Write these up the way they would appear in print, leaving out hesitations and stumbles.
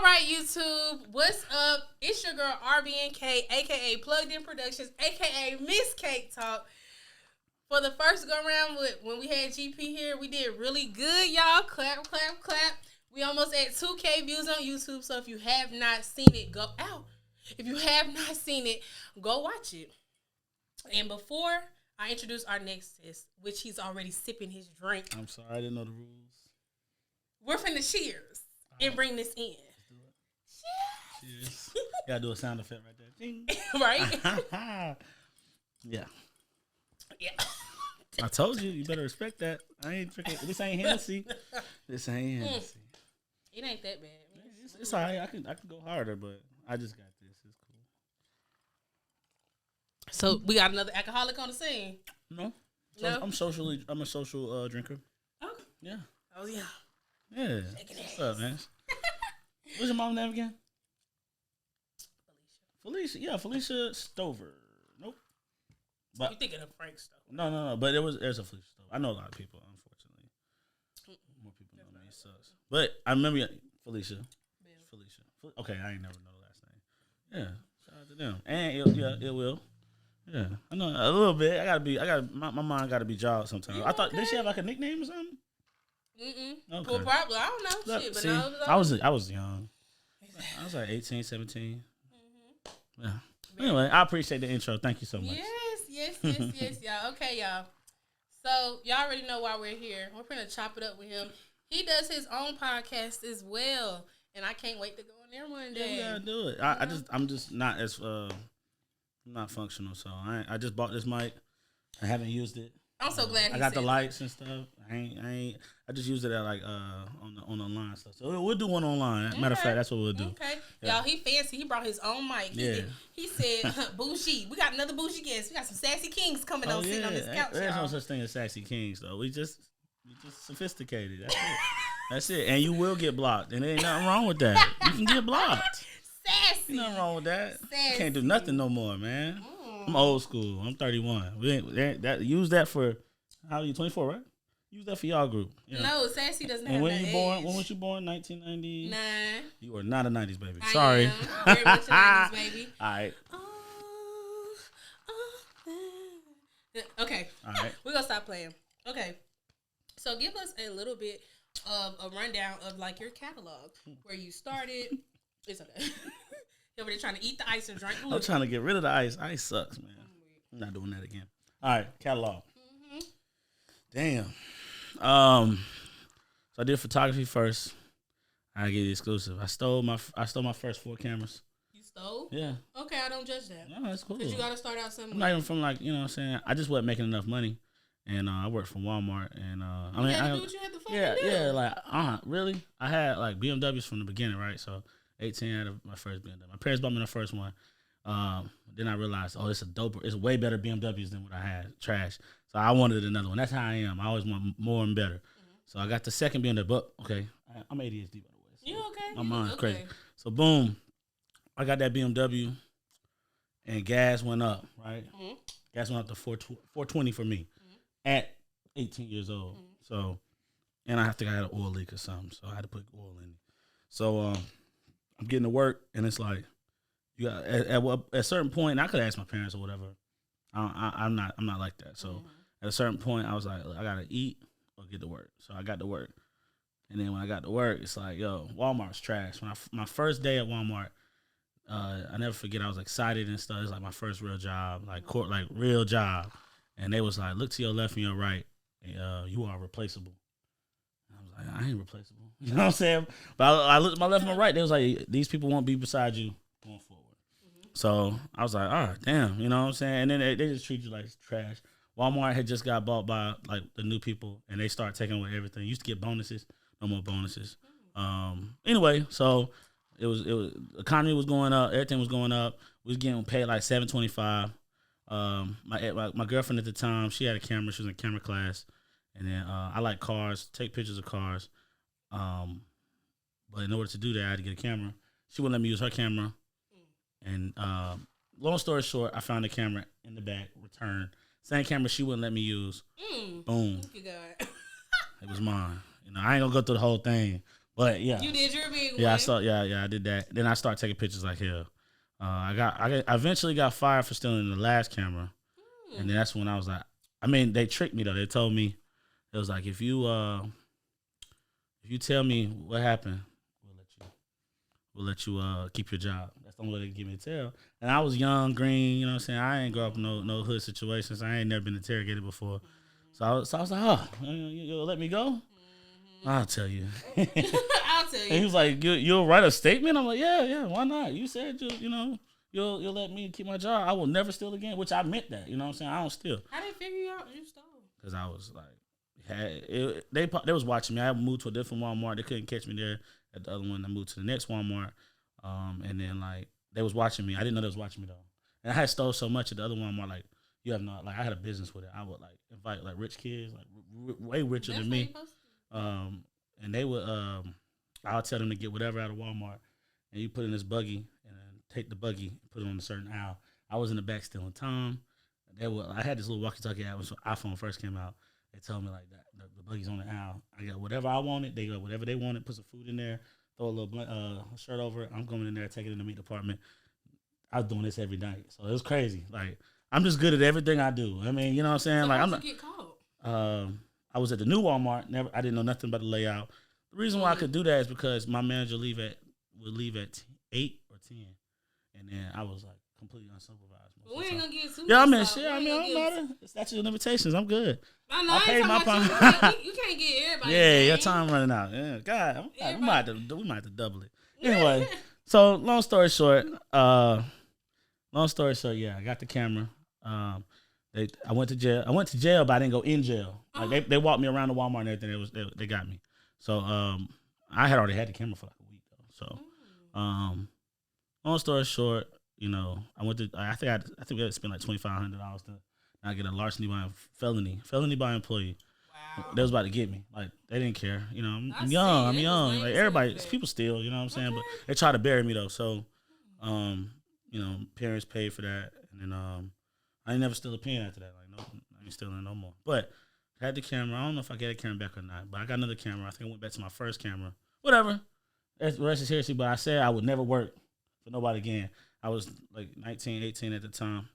All right, YouTube, what's up? It's your girl Rbn Kay, aka Plugged In Productions, aka Miss Cake Talk. For the first go around when we had GP here, we did really good, y'all. Clap, clap, clap. We almost at 2K views on YouTube, so if you have not seen it, go out. If you have not seen it, go watch it. And before I introduce our next test, which he's already sipping his drink, I'm sorry, I didn't know the rules. we're finna cheers and bring this in. Cheers. Gotta do a sound effect right there. Ding. Right? Yeah. Yeah. I told you, you better respect that. I ain't drinking. This ain't Hennessy. This ain't Hennessy. It ain't that bad. It's all right. I can go harder, but I just got this. It's cool. So we got another alcoholic on the scene. No. No? I'm a social drinker. Oh. Yeah. Oh yeah. Yeah. What's up, man? What's your mom's name again? Felicia. Yeah, Felicia Stover. Nope. But you thinking of Frank Stover? No. But there's a Felicia Stover. I know a lot of people, unfortunately. More people know me. It sucks. But I remember Felicia. Felicia. Okay, I ain't never know the last name. Yeah. Shout out to them. And it will. Yeah. I know a little bit. My mind gotta be jogged sometimes. I thought, did she have like a nickname or something? Okay. Well, probably. I don't know. Shit, but see, no, I was young. I was like 18, 17. Mm-hmm. Yeah. Anyway, I appreciate the intro. Thank you so much. Yes, y'all. Okay, y'all. So y'all already know why we're here. We're gonna chop it up with him. He does his own podcast as well, and I can't wait to go in there one day. Yeah, we gotta do it. I'm just not as not functional. So I just bought this mic. I haven't used it. I'm so glad. I got the lights and stuff. I just used it at like on the online stuff. So we'll do one online. Matter of fact, that's what we'll do. Okay, yeah. Y'all. He fancy. He brought his own mic. He said, "Bougie, we got another bougie guest. We got some sassy kings coming on sitting on this couch." There's no such thing as sassy kings though. We just sophisticated. That's it. That's it. And you will get blocked, and there ain't nothing wrong with that. You can get blocked. Sassy. Nothing wrong with that. Sassy. You can't do nothing no more, man. I'm old school. I'm 31. Use that for how old are you? 24, right? Use that for y'all group. Yeah. No, sassy doesn't have and when that you age. born? When was you born? 1990. 9. You are not a 90s baby. I Sorry. am. Very much a 90s baby. All right. Okay. All right. We're gonna stop playing. Okay. So give us a little bit of a rundown of like your catalog, where you started. It's okay. Over there trying to eat the ice and drink. I'm trying to get rid of the ice. Ice sucks, man. I'm not doing that again. All right, catalog. Mm-hmm. Damn. So I did photography first. I get it exclusive. I stole my first 4 cameras. You stole? Yeah. Okay, I don't judge that. No, that's cool. Because you got to start out somewhere. I'm not even from like, you know what I'm saying? I just wasn't making enough money. And I worked for Walmart. And I do what you had to fucking do. Yeah, like, really? I had like BMWs from the beginning, right? So 18, I had my first BMW. My parents bought me the first one. Then I realized, it's way better BMWs than what I had. Trash. So I wanted another one. That's how I am. I always want more and better. Mm-hmm. So I got the second BMW. But okay, I'm ADHD by the way. So you okay? My mind's crazy. So boom, I got that BMW, and gas went up. Right, gas went up to 420 for me at 18 years old. So, and I had an oil leak or something. So I had to put oil in it. So I'm getting to work, and it's like, you got at a certain point, and I could ask my parents or whatever. I'm not like that. So at a certain point, I was like, I gotta eat or get to work. So I got to work, and then when I got to work, it's like, yo, Walmart's trash. When my first day at Walmart, I never forget. I was excited and stuff. It's like my first real job, like real job. And they was like, look to your left and your right. You are replaceable. And I was like, I ain't replaceable. You know what I'm saying? But I looked at my left and my right. They was like, these people won't be beside you going forward. So I was like, all right, damn, you know what I'm saying? And then they just treat you like trash. Walmart had just got bought by like the new people, and they start taking away everything. You used to get bonuses, no more bonuses. Anyway, so it was economy was going up, everything was going up. We was getting paid like $7.25. My girlfriend at the time, she had a camera. She was in camera class, and then I like cars, take pictures of cars. But in order to do that, I had to get a camera. She wouldn't let me use her camera. And long story short, I found the camera in the back, returned. Same camera she wouldn't let me use. Boom. Thank you, God. It was mine. You know, I ain't gonna go through the whole thing. But yeah, you did your big one. Yeah, I did that. Then I started taking pictures like hell. I eventually got fired for stealing the last camera, and then that's when I was like, I mean, they tricked me though. They told me it was like if you tell me what happened, we'll let you keep your job. That's the only way they can give me a tell. And I was young, green, you know what I'm saying? I ain't grow up in no hood situations. I ain't never been interrogated before. So I was like, oh, you'll let me go? I'll tell you. I'll tell you. And he was like, you'll write a statement? I'm like, yeah, why not? You said you'll let me keep my job. I will never steal again, which I meant that. You know what I'm saying? I don't steal. How they figure you out you stole? Because I was like, they was watching me. I moved to a different Walmart. They couldn't catch me there at the other one. I moved to the next Walmart. And then like they was watching me. I didn't know they was watching me though. And I had stole so much at the other Walmart. Like you have not, like I had a business with it. I would like invite like rich kids, like way richer than me. And they would, I'll tell them to get whatever out of Walmart, and you put in this buggy, and then take the buggy, and put it on a certain aisle. I was in the back stealing time. I had this little walkie-talkie app when iPhone first came out. They told me like that the buggy's on the aisle. I got whatever I wanted. They got whatever they wanted. Put some food in there. Throw a little shirt over it. I'm going in there, taking it in the meat department. I was doing this every night, so it was crazy. Like I'm just good at everything I do. I mean, you know what I'm saying? So like how I'm did not. You get caught? I was at the new Walmart. I didn't know nothing about the layout. The reason why I could do that is because my manager would leave at 8 or 10, and then I was like completely unsupervised. Well, we ain't gonna get too. Yeah, I mean, shit. I mean, I don't matter. Statute of limitations. I'm good. I paid my time. You can't get everybody. Yeah, your time running out. Yeah, God, we might have to double it. Anyway, so long story short, yeah, I got the camera. I went to jail. But I didn't go in jail. Like they walked me around the Walmart and everything. They got me. So I had already had the camera for like a week though. So long story short, you know, I think we had to spend like $2,500 to not get a larceny by felony by employee. Wow. They was about to get me. Like they didn't care. You know, I'm young. Like everybody, people steal. You know what I'm saying? But they tried to bury me though. So you know, parents paid for that, and then I ain't never steal a pen after that. Like no, I ain't stealing no more. But I had the camera. I don't know if I get the camera back or not. But I got another camera. I think I went back to my first camera. Whatever. That's rest is history. But I said I would never work for nobody again. I was like 19, 18 at the time.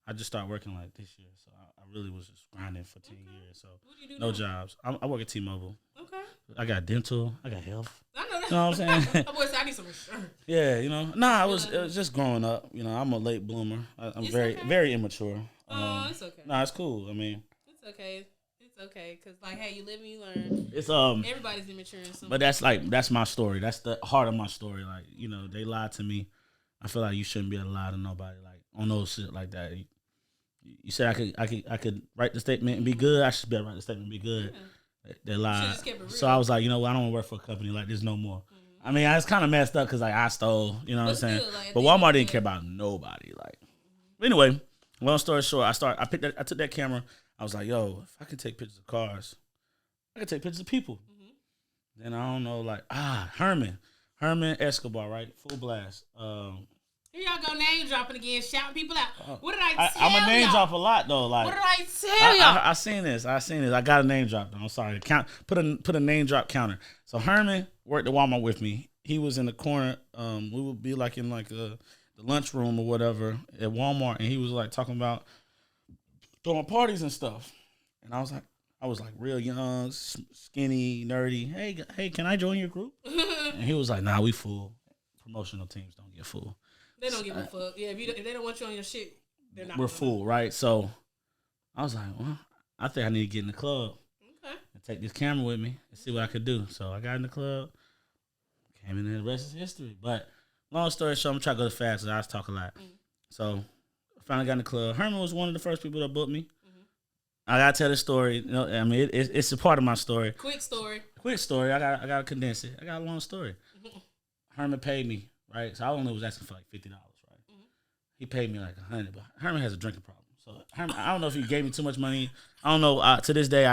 I just started working like this year. So I really was just grinding for 10 years. So what do you do no now? jobs. I work at T-Mobile. Okay. I got dental. I got health. I know that. You know what I'm saying? I need some insurance. Yeah, you know. Nah, it was just growing up. You know, I'm a late bloomer. I'm very immature. It's okay. Nah, it's cool. I mean, it's okay. It's okay, cause like, hey, you live and you learn. It's everybody's immature in some. But that's my story. That's the heart of my story. Like, you know, they lied to me. I feel like you shouldn't be able to lie to nobody. Like on those shit like that. You said I could write the statement and be good. I should be able to write the statement and be good. Yeah. They lied. So I was like, you know what? I don't want to work for a company like this no more. Mm-hmm. I mean, I was kind of messed up because like I stole. You know what I'm saying? Like, but Walmart didn't care about nobody. Like, anyway, long story short, I took that camera. I was like, yo, if I can take pictures of cars, I can take pictures of people. Mm-hmm. Then I don't know, like Herman Escobar, right? Full blast. Here y'all go name dropping again, shouting people out. What did I tell I'm a name drop a lot though. Like, what did I tell y'all? I seen this. I got a name drop though. I'm sorry. Put a name drop counter. So Herman worked at Walmart with me. He was in the corner. We would be like in like the lunchroom or whatever at Walmart, and he was like talking about throwing parties and stuff. And I was like real young, skinny, nerdy. Hey, can I join your group? And he was like, nah, we full. Promotional teams don't get full. They don't give a fuck. Yeah, if they don't want you on your shit, they're not. We're full, right? So I was like, well, I think I need to get in the club. Okay. And take this camera with me and see what I could do. So I got in the club, came in, and the rest is history. But long story short, I'm trying to go fast because I talk a lot. So I finally got in the club. Herman was one of the first people that booked me. I gotta tell the story. You know, I mean, it's a part of my story. Quick story. I gotta condense it. I got a long story. Herman paid me, right? So I only was asking for like $50, right? He paid me like $100. But Herman has a drinking problem, so Herman, I don't know if he gave me too much money. I don't know. To this day,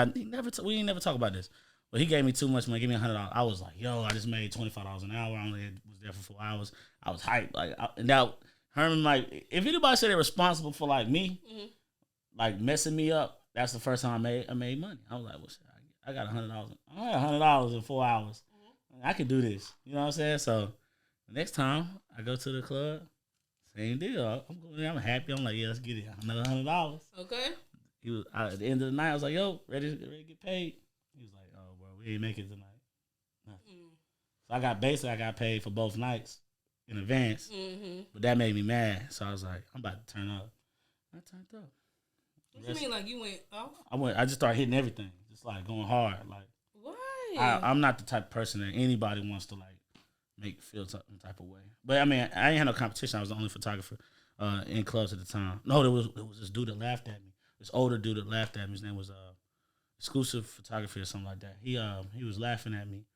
we ain't never talk about this. But he gave me too much money. Give me $100. I was like, yo, I just made $25 an hour. I only was there for 4 hours. I was hyped. Like, and now Herman might. If anybody said they're responsible for like me, like messing me up. That's the first time I made money. I was like, well, shit, I got $100. I had $100 in 4 hours. I can do this. You know what I'm saying? So the next time I go to the club, same deal. I'm going there, I'm happy. I'm like, yeah, let's get it. Another $100. Okay. He was at the end of the night. I was like, yo, ready to get paid. He was like, oh, bro, we ain't make it tonight. So I got paid for both nights in advance. But that made me mad. So I was like, I'm about to turn up. I turned up. What you mean, like you went off? I just started hitting everything, just like going hard. Like, why? I'm not the type of person that anybody wants to like make feel some type of way. But I mean, I ain't had no competition. I was the only photographer in clubs at the time. No, there was this dude that laughed at me. This older dude that laughed at me. His name was Exclusive Photography or something like that. He was laughing at me.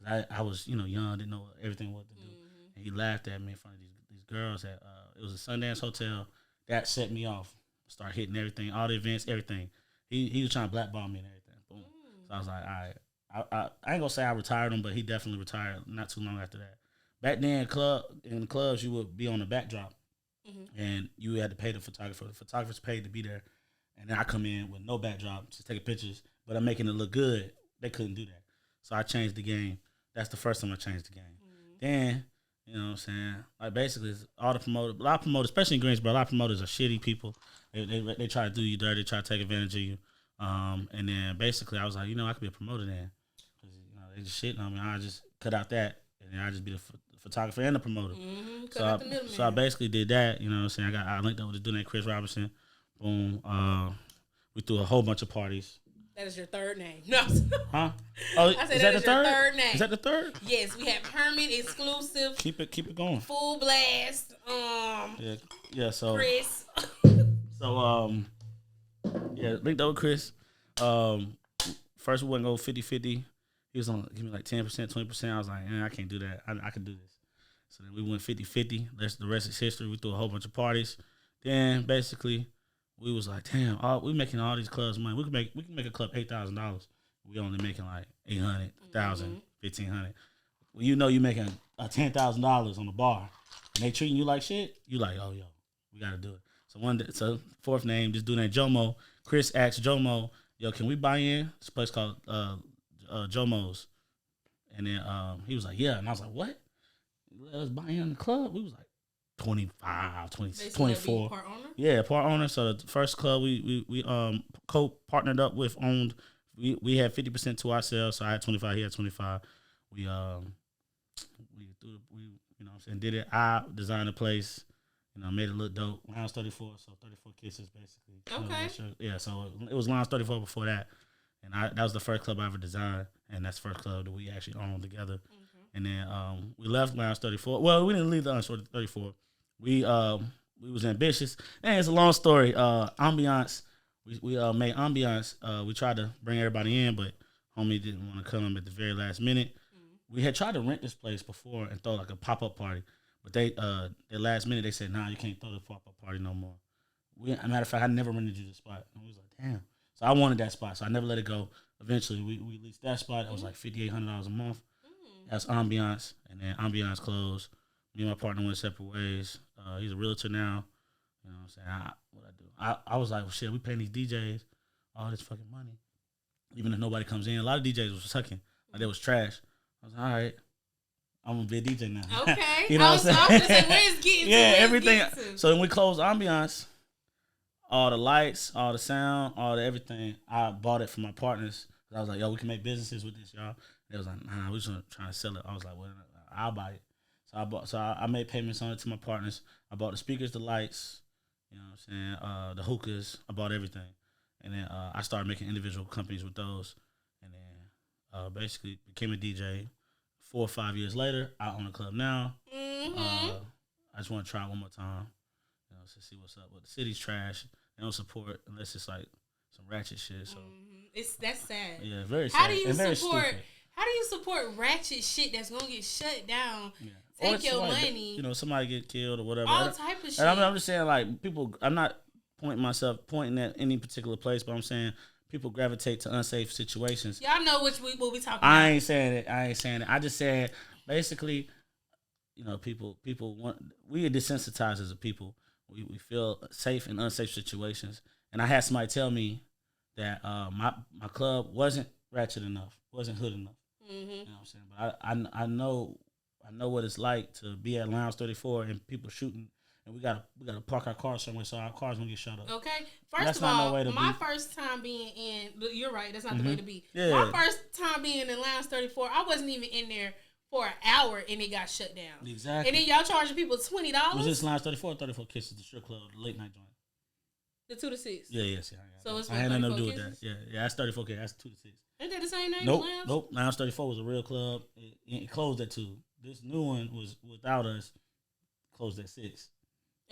I was, young, didn't know everything what to do. And he laughed at me in front of these girls at it was a Sundance hotel. That set me off. Start hitting everything, all the events, everything. He was trying to blackball me and everything. Boom. So I was like, all right. I ain't gonna say I retired him, but he definitely retired not too long after that. Back then, in the clubs, you would be on the backdrop, and you had to pay the photographer. The photographer's paid to be there, and then I come in with no backdrop, just taking pictures, but I'm making it look good. They couldn't do that, so I changed the game. That's the first time I changed the game. Then, you know what I'm saying? Like basically, all the promoters, a lot of promoters, especially in Greensboro, a lot of promoters are shitty people. They try to do you dirty, try to take advantage of you. And then basically, I was like, I could be a promoter then. They just shitting on me. I just cut out that, and then I just be the photographer and the promoter. So I basically did that. You know what I'm saying? I linked up with this dude named Chris Robinson. Boom. We threw a whole bunch of parties. That is your third name. No. Huh? Oh, I said that is your third name. Is that the third? Yes, we have Herman Exclusive. Keep it going. Full Blast. Yeah. So Chris. Linked up with Chris. First we went go 50-50. He was on give me like 10%, 20%. I was like, I can't do that. I can do this. So then we went 50-50. The rest is history. We threw a whole bunch of parties. Then basically we was like, damn, we making all these clubs money. We can make a club $8,000. We only making like $800, $1,000, $1,500. Well, you making $10,000 on the bar, and they treating you like shit. You like, oh yo, we gotta do it. So one day, fourth name, this dude named Jomo. Chris asked Jomo, yo, can we buy in this place called Jomo's? And then he was like, yeah. And I was like, what? Let us buy in the club. We was like 25, 20, 24. Part owner? Yeah, part owner. So the first club we co-partnered up with, owned. We had 50% to ourselves. So I had 25, he had 25. We did it. I designed the place. Made it look dope. Lounge 34, so 34 kisses basically. Okay. Yeah, so it was Lounge 34 before that. And that was the first club I ever designed. And that's the first club that we actually owned together. And then we left Lounge 34. Well, we didn't leave the Lounge 34. We was ambitious. And it's a long story. Ambiance. We made Ambiance. We tried to bring everybody in, but homie didn't want to come at the very last minute. We had tried to rent this place before and throw like a pop-up party. But they at last minute, they said, nah, you can't throw the pop-up party no more. As a matter of fact, I never rented you the spot. And we was like, damn. So I wanted that spot, so I never let it go. Eventually, we leased that spot. It was like $5,800 a month. That's Ambiance. And then Ambiance closed. Me and my partner went separate ways. He's a realtor now. You know what I'm saying? What I do? I was like, well, shit, we paying these DJs all this fucking money. Even if nobody comes in. A lot of DJs was sucking. Like, they was trash. I was like, all right. I'm gonna be a DJ now. Okay. You know what I'm saying? I was just like, where's getting to? Yeah, everything. So when we closed Ambiance, all the lights, all the sound, all the everything, I bought it from my partners. I was like, yo, we can make businesses with this, y'all. They was like, nah, we just trying to sell it. I was like, well, I'll buy it. So I made payments on it to my partners. I bought the speakers, the lights, you know what I'm saying, the hookahs. I bought everything. And then I started making individual companies with those. And then basically became a DJ. 4 or 5 years later, I own a club now. I just want to try it one more time, to see what's up. But the city's trash. They don't support unless it's like some ratchet shit. So that's sad. Yeah, very sad. How do you support ratchet shit that's gonna get shut down? Yeah. Take your money. Somebody get killed or whatever. All type of shit. And I'm just saying, like, people. I'm not pointing at any particular place, but I'm saying people gravitate to unsafe situations. Y'all know what we talking about. I ain't saying it. I just said basically, people we are desensitized as a people. We feel safe in unsafe situations. And I had somebody tell me that my club wasn't ratchet enough, wasn't hood enough. You know what I'm saying? But I know what it's like to be at Lounge 34 and people shooting, and we gotta park our cars somewhere so our cars don't get shut up. Okay, first of all, my first time being in, you're right, that's not the way to be. Yeah. My first time being in Lounge 34, I wasn't even in there for an hour and it got shut down. Exactly. And then y'all charging people $20. Was this Lounge 34 or 34 Kisses, the strip club, the late night joint? The 2 to 6. Yeah. So it's I had nothing to do with that. Yeah, that's 34 K. That's 2 to 6. Ain't that the same name? Nope. Lounge 34 was a real club. It closed at 2. This new one was without us. Closed at 6.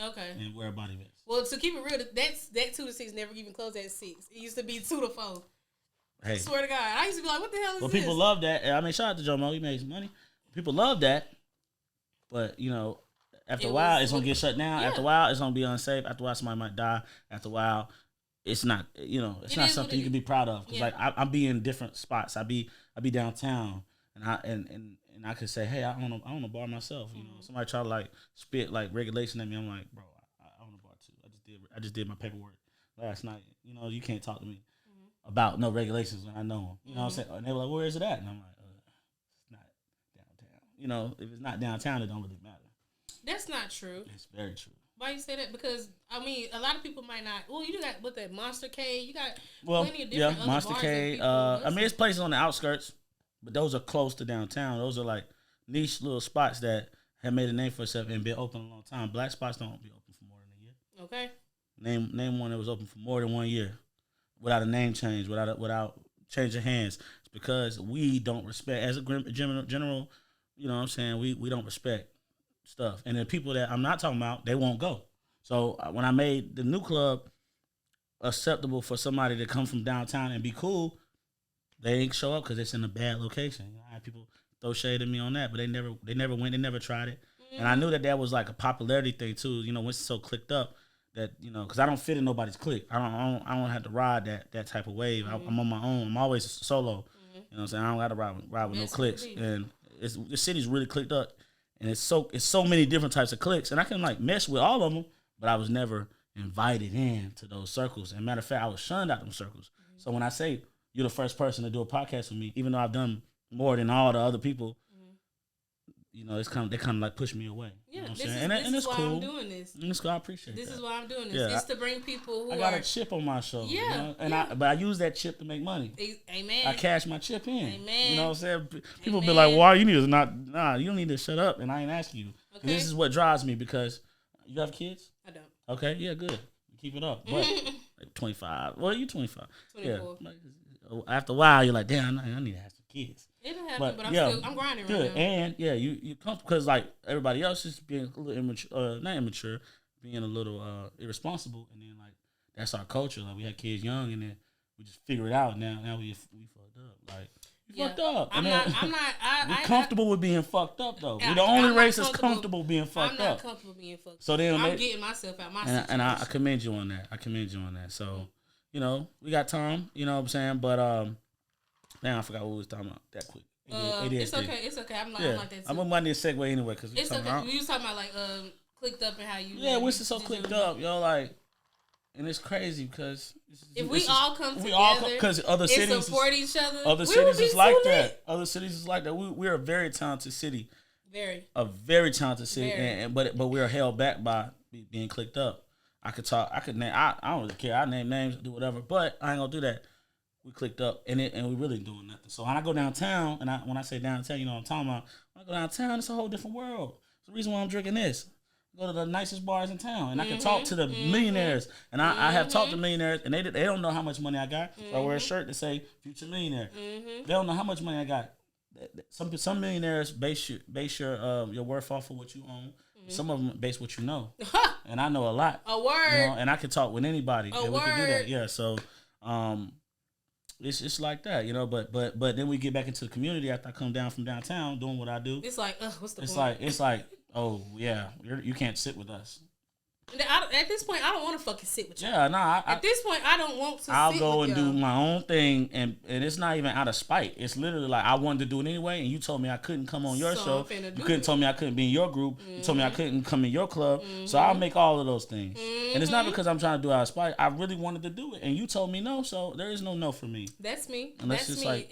Okay. And wear a body vest. Well, to keep it real, that 2 to 6 never even closed at 6. It used to be 2 to 4. Hey. I swear to God, I used to be like, "What the hell is this?" Well, people love that. I mean, shout out to Joe Mo. He made some money. People love that, but after a while, it's gonna get shut down. Yeah. After a while, it's gonna be unsafe. After a while, somebody might die. After a while, it's not. It's not something you can be proud of. Cause like I be in different spots. I be downtown, and I could say, hey, I own a bar myself. Somebody try to like spit like regulation at me. I'm like, bro, I own a bar too. I just did my paperwork last night. You can't talk to me about no regulations when I know them. You know what I'm saying? And they were like, where is it at? And I'm like, it's not downtown. If it's not downtown, it don't really matter. That's not true. It's very true. Why you say that? Because I mean, a lot of people might not. Well, you got with that Monster Kay. You got plenty of different other Monster bars Kay. I mean, it's places on the outskirts, but those are close to downtown. Those are like niche little spots that have made a name for itself and been open a long time. Black spots don't be open for more than a year. Okay. Name one that was open for more than 1 year without a name change, without changing hands. It's because we don't respect, as a general, you know what I'm saying, we don't respect stuff. And the people that I'm not talking about, they won't go. So when I made the new club acceptable for somebody to come from downtown and be cool, they ain't show up because it's in a bad location. I had people throw shade at me on that, but they never went, they never tried it. And I knew that was like a popularity thing too. Once it's so clicked up that because I don't fit in nobody's clique. I don't have to ride that type of wave. I'm on my own. I'm always solo. You know what I'm saying? I don't got to ride with no cliques. And the city's really clicked up, and it's so many different types of cliques, and I can like mesh with all of them, but I was never invited in to those circles. And matter of fact, I was shunned out them circles. So when I say you're the first person to do a podcast with me, even though I've done more than all the other people, it's they kind of like push me away. Yeah, this is why I'm doing this. And it's cool. I appreciate this. This is why I'm doing this. Yeah, it's to bring people who I got a chip on my shoulder. Yeah, but I use that chip to make money. Amen. I cash my chip in. Amen. You know what I'm saying? People be like, "Why you need to you don't need to shut up." And I ain't asking you. Okay. And this is what drives me because you have kids. I don't. Okay, yeah, good. Keep it up. But like 25. Well, you 25. 24. Yeah. After a while, you're like, damn, I need to have some kids. It'll happen, but I'm grinding good. Right now. And you come because like everybody else is being a little immature, not immature, being a little irresponsible, and then like that's our culture. Like we had kids young, and then we just figure it out. Now we fucked up. Like fucked up. We're comfortable with being fucked up though. We're the only race that's comfortable being fucked up. I'm not comfortable being fucked up. So then I'm getting myself out my situation. And I commend you on that. So we got time. You know what I'm saying, but now I forgot what we was talking about that quick. It's okay. I'm like that too. I'm gonna need a segue anyway because it's okay. We was talking about like clicked up and how you. Yeah, which is so clicked up, yo. Like, and it's crazy because if we all come together, because other cities support each other. Other cities is like that. Other cities is like that. We're a very talented city. A very talented city, but we are held back by being clicked up. I could name. I don't really care. I name names, do whatever, but I ain't gonna do that. We clicked up and we really doing nothing. So when I go downtown, and when I say downtown, you know what I'm talking about. When I go downtown, it's a whole different world. It's the reason why I'm drinking this. I go to the nicest bars in town, and I can talk to the millionaires. And I have talked to millionaires, and they don't know how much money I got. So I wear a shirt that say "Future Millionaire." They don't know how much money I got. Some millionaires base your worth off of what you own. Some of them base what you know, and I know a lot. A word, and I can talk with anybody. We can do that. Yeah, so. It's like that, but then we get back into the community after I come down from downtown doing what I do. It's like, what's the point? It's like, oh yeah, you can't sit with us. At this point, I don't want to fucking sit with you. Yeah, nah. At this point, I don't want to. I'll sit go with and y'all. do my own thing, and it's not even out of spite. It's literally like I wanted to do it anyway, and you told me I couldn't come on your show. You couldn't tell me I couldn't be in your group. You told me I couldn't come in your club. So I'll make all of those things, and it's not because I'm trying to do it out of spite. I really wanted to do it, and you told me no, so there is no for me. That's me. Unless That's it's me. like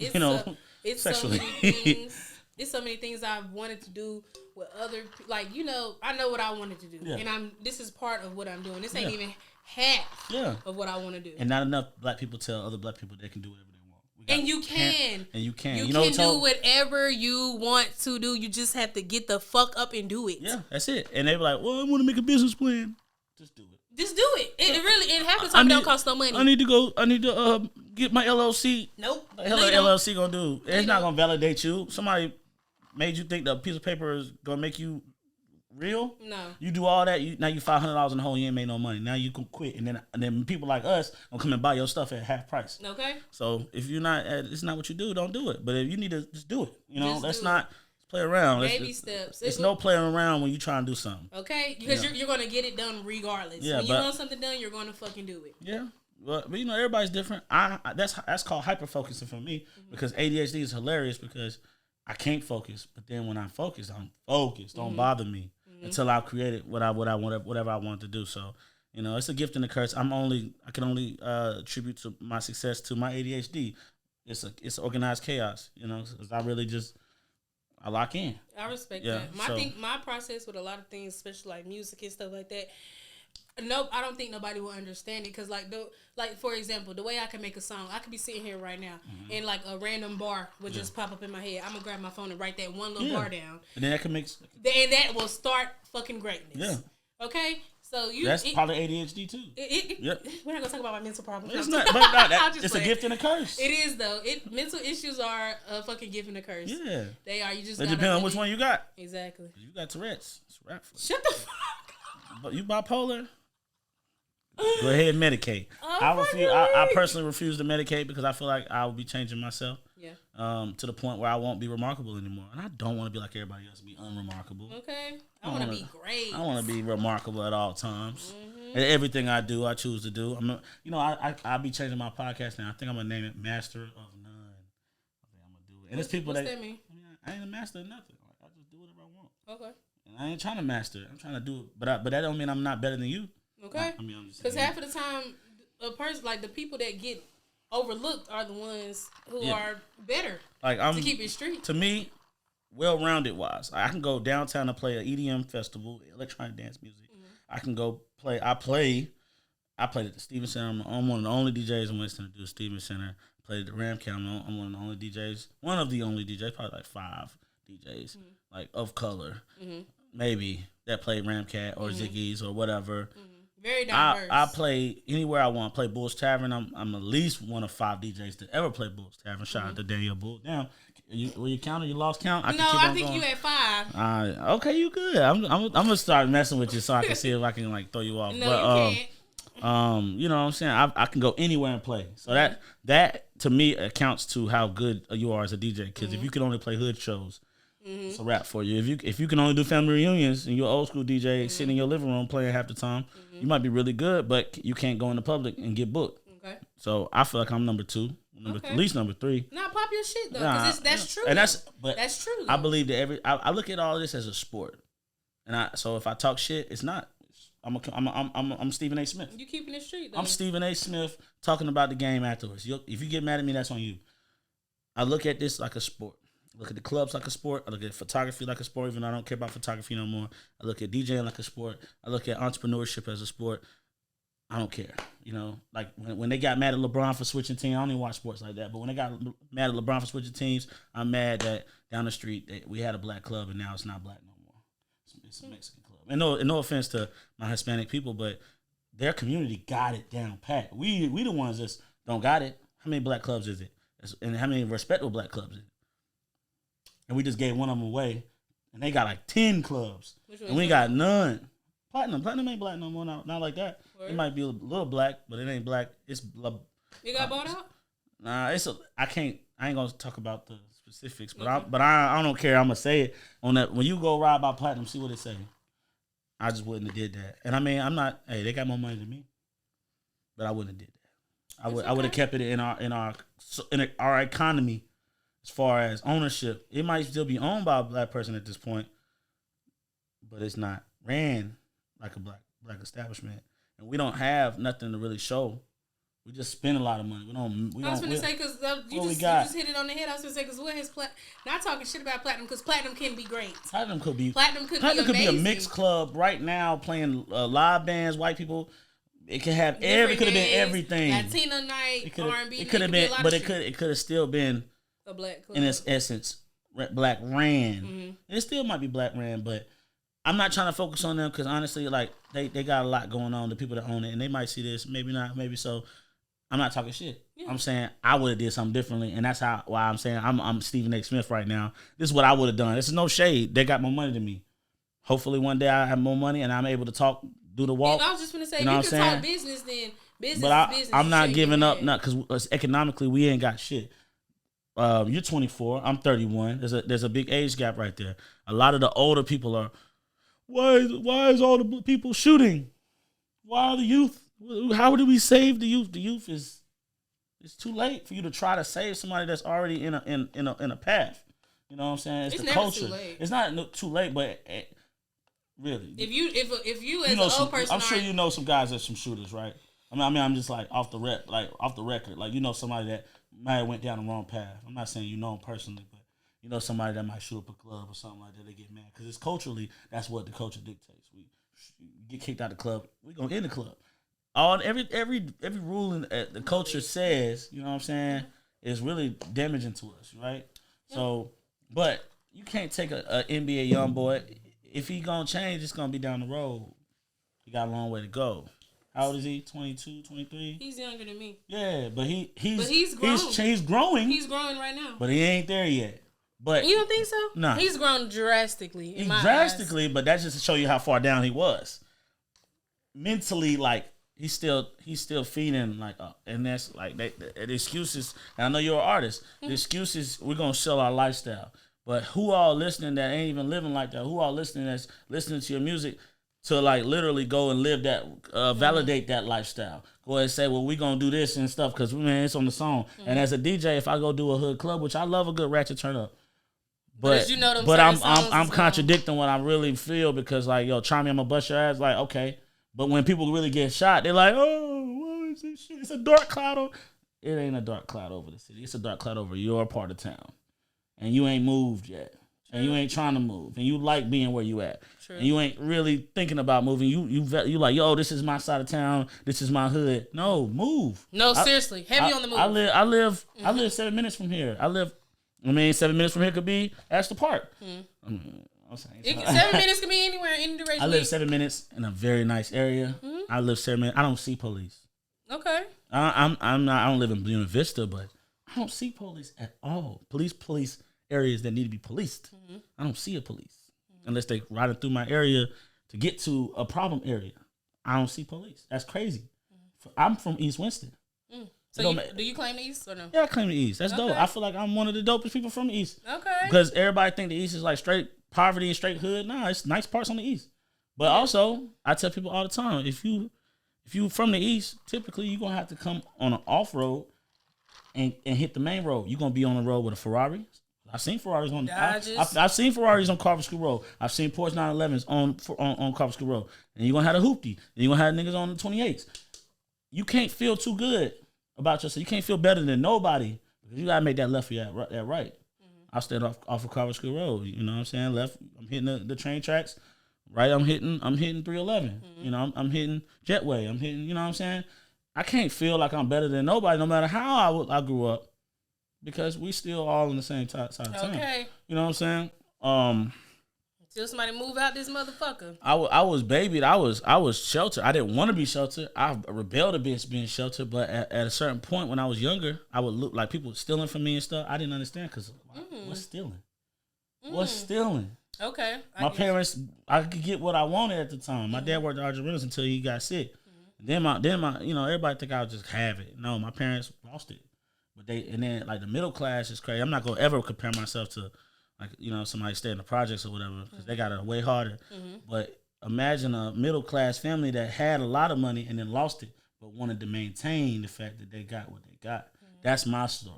It's sexually. so many things. It's so many things I've wanted to do with other, like, I know what I wanted to do, and this is part of what I'm doing. This ain't even half of what I want to do. And not enough black people tell other black people they can do whatever they want. And you can. And you can. You can do whatever you want to do. You just have to get the fuck up and do it. Yeah, that's it. And they be like, well, I want to make a business plan. Just do it. Just do it. It really, half the time don't cost no money. I need to get my LLC. Nope. What the hell LLC gonna do? It's not gonna validate you. Somebody made you think the piece of paper is gonna make you real? No. You do all that. Now you $500 in the hole. You ain't made no money. Now you can quit, and then people like us gonna come and buy your stuff at half price. Okay. So if you're not, it's not what you do. Don't do it. But if you need to, just do it. Let's not play around. Baby steps. It's no playing around when you try and do something. Okay, because you're gonna get it done regardless. Yeah, when you want something done, you're gonna fucking do it. Yeah. But everybody's different. That's called hyper focusing for me because ADHD is hilarious because I can't focus, but then when I'm focused, I'm focused. Don't bother me until I've created whatever I want to do. So, it's a gift and a curse. I can only attribute to my success to my ADHD. It's organized chaos. Because I really I lock in. I respect that. My process with a lot of things, especially like music and stuff like that. No, I don't think nobody will understand it because, for example, the way I can make a song, I could be sitting here right now and like a random bar would just pop up in my head. I'm gonna grab my phone and write that one little bar down, and then that can make, and that will start fucking greatness. Yeah. Okay. So that's probably ADHD too. Yep. We're not gonna talk about my mental problems. It's not, but it's a gift and a curse. It is though. Mental issues are a fucking gift and a curse. Yeah, they are. You just. It depends on which one you got. Exactly. You got Tourette's. It's a wrap for you. Shut the fuck up. But you bipolar. Go ahead and medicate. I personally refuse to medicate because I feel like I will be changing myself. Yeah. To the point where I won't be remarkable anymore, and I don't want to be like everybody else, be unremarkable. Okay. I want to be great. I want to be remarkable at all times. And everything I do, I choose to do. I'll be changing my podcast now. I think I'm gonna name it Master of None. I think I'm gonna do it. And it's people what's that mean? I ain't a master of nothing. I just do whatever I want. Okay. And I ain't trying to master. I'm trying to do it, but that don't mean I'm not better than you. Okay. Because half of the time, a person like the people that get overlooked are the ones who are better. Like to keep it street. To me, well-rounded wise, I can go downtown and play an EDM festival, electronic dance music. I can go play. I played at the Stevens Center. I'm one of the only DJs in Winston to do Stevens Center. I played at the Rbn Kay. I'm one of the only DJs. One of the only DJs, probably like 5 DJs, like of color, maybe that played Rbn Kay or Ziggy's or whatever. Very diverse. I play anywhere I want. I play Bull's Tavern. I'm at least one of 5 DJs to ever play Bull's Tavern. Shout out to Daniel Bull. Damn, were you counting? You lost count? I think you at 5. Okay, you good. I'm gonna start messing with you so I can see if I can like throw you off. No, you can't. You know what I'm saying? I can go anywhere and play. So that to me accounts to how good you are as a DJ. Because if you can only play hood shows, it's a wrap for you. If you can only do family reunions and you're an old school DJ sitting in your living room playing half the time, you might be really good, but you can't go in the public and get booked. Okay. So I feel like I'm number 2, at least number 3. Nah, pop your shit though, because that's true. And that's true. Though. I believe that I look at all this as a sport, and so if I talk shit, it's not. I'm Stephen A. Smith. You keeping it street though. I'm Stephen A. Smith talking about the game afterwards. If you get mad at me, that's on you. I look at this like a sport. I look at the clubs like a sport. I look at photography like a sport, even though I don't care about photography no more. I look at DJing like a sport. I look at entrepreneurship as a sport. I don't care. Like when they got mad at LeBron for switching teams, I don't even watch sports like that. But when they got mad at LeBron for switching teams, I'm mad that down the street we had a black club and now it's not black no more. It's a Mexican club. And no offense to my Hispanic people, but their community got it down pat. We the ones that don't got it. How many black clubs is it? And how many respectable black clubs is it? And we just gave one of them away, and they got like 10 clubs, and we got none. Platinum ain't black no more. Not like that. Word. It might be a little black, but it ain't black. It's you got bought out? Nah, I ain't gonna talk about the specifics, but I don't care. I'm gonna say it on that. When you go ride by Platinum, see what it say. I just wouldn't have did that. And I mean, I'm not. Hey, they got more money than me, but I wouldn't have did that. I would have kept it in our economy as far as ownership. It might still be owned by a black person at this point, but it's not ran like a black establishment, and we don't have nothing to really show. We just spend a lot of money. I was going to say, because you just hit it on the head. I was going to say, because what his not talking shit about platinum, because platinum can be great. Platinum could be amazing. A mixed club right now playing live bands, white people. It could have it could have been everything. Latina night, R&B. It could have been, but it could have still been a black club. In its essence, black ran. Mm-hmm. It still might be black ran, but I'm not trying to focus on them because honestly, like they got a lot going on. The people that own it, and they might see this, maybe not, maybe so. I'm not talking shit. Yeah. I'm saying I would have did something differently, and that's why I'm saying I'm Stephen A. Smith right now. This is what I would have done. This is no shade. They got more money than me. Hopefully one day I have more money and I'm able to do the walk. I was just going to say, you can talk business, then business but is business. I'm not giving up, because economically we ain't got shit. You're 24. I'm 31. There's a big age gap right there. A lot of the older people are, why is all the people shooting? Why are the youth? How do we save the youth? The youth it's too late for you to try to save somebody that's already in a path. You know what I'm saying? It's the culture. Too late. It's not too late, but really, if you as an old person, I'm sure you know some guys that's some shooters, right? I mean, I'm just like off the record, like you know somebody that might have went down the wrong path. I'm not saying you know them personally, but you know somebody that might shoot up a club or something like that. They get mad because it's culturally that's what the culture dictates. We get kicked out of the club, we gonna end the club. Every rule in the culture says, you know what I'm saying, is really damaging to us, right? Yeah. So, but you can't take a NBA young boy. If he gonna change, it's gonna be down the road. He got a long way to go. How old is he? 22, 23? He's younger than me. Yeah, but he's grown. He's growing. He's growing right now. But he ain't there yet. But you don't think so? No. He's grown drastically. Drastically, but that's just to show you how far down he was. Mentally, like he's still feeding like, and that's like the excuses. And I know you're an artist. The excuses, we're gonna sell our lifestyle. But who all listening that ain't even living like that? Who all listening that's listening to your music to like literally go and live that, validate that lifestyle? Go ahead and say, well, we gonna do this and stuff because man, it's on the song. Mm-hmm. And as a DJ, if I go do a hood club, which I love a good ratchet turn up, but I'm contradicting what I really feel because like, yo, try me, I'ma bust your ass. Like, okay. But when people really get shot, they're like, oh, what is this shit? It's a dark cloud. It ain't a dark cloud over the city. It's a dark cloud over your part of town. And you ain't moved yet. True. And you ain't trying to move. And you like being where you at. True. And you ain't really thinking about moving. You like, yo, this is my side of town. This is my hood. No, move. No, seriously. Heavy on the move. I live 7 minutes from here. 7 minutes from here could be Astor Park. Mm-hmm. 7 minutes can be anywhere, any direction. I live 7 minutes in a very nice area. Mm-hmm. I live 7 minutes. I don't see police. Okay. I don't live in Buena Vista, but I don't see police at all. Police areas that need to be policed. Mm-hmm. I don't see a police unless they riding through my area to get to a problem area. I don't see police. That's crazy. Mm-hmm. I'm from East Winston. Mm. So do you claim the East or no? Yeah, I claim the East. That's dope. I feel like I'm one of the dopest people from the East. Okay. Because everybody think the East is like straight poverty and straight hood. Nah, it's nice parts on the East. But also, I tell people all the time, if you from the East, typically you're gonna have to come on an off road and hit the main road. You're gonna be on the road with a Ferrari. I've seen Ferraris on I've seen Ferraris on Carver School Road. I've seen Porsche 911s on Carver School Road. And you're gonna have a hoopty. And you're gonna have niggas on the 28s. You can't feel too good about yourself. You can't feel better than nobody because you gotta make that left or that right. Mm-hmm. I stayed off of Carver School Road. You know what I'm saying? Left. I'm hitting the train tracks. Right. I'm hitting 311. Mm-hmm. You know, I'm hitting Jetway. I'm hitting. You know what I'm saying? I can't feel like I'm better than nobody, no matter how I grew up, because we still all in the same side of town. Okay. You know what I'm saying? Until somebody move out this motherfucker. I was babied. I was sheltered. I didn't want to be sheltered. I rebelled against being sheltered. But at a certain point when I was younger, I would look like people stealing from me and stuff. I didn't understand because what's stealing? What's stealing? Okay. My parents, I could get what I wanted at the time. My dad worked at Argent Rentals until he got sick. Then my, you know, everybody think I would just have it. No, my parents lost it. But then like the middle class is crazy. I'm not gonna ever compare myself to like, you know, somebody stay in the projects or whatever because they got it way harder. Mm-hmm. But imagine a middle class family that had a lot of money and then lost it, but wanted to maintain the fact that they got what they got. That's my story.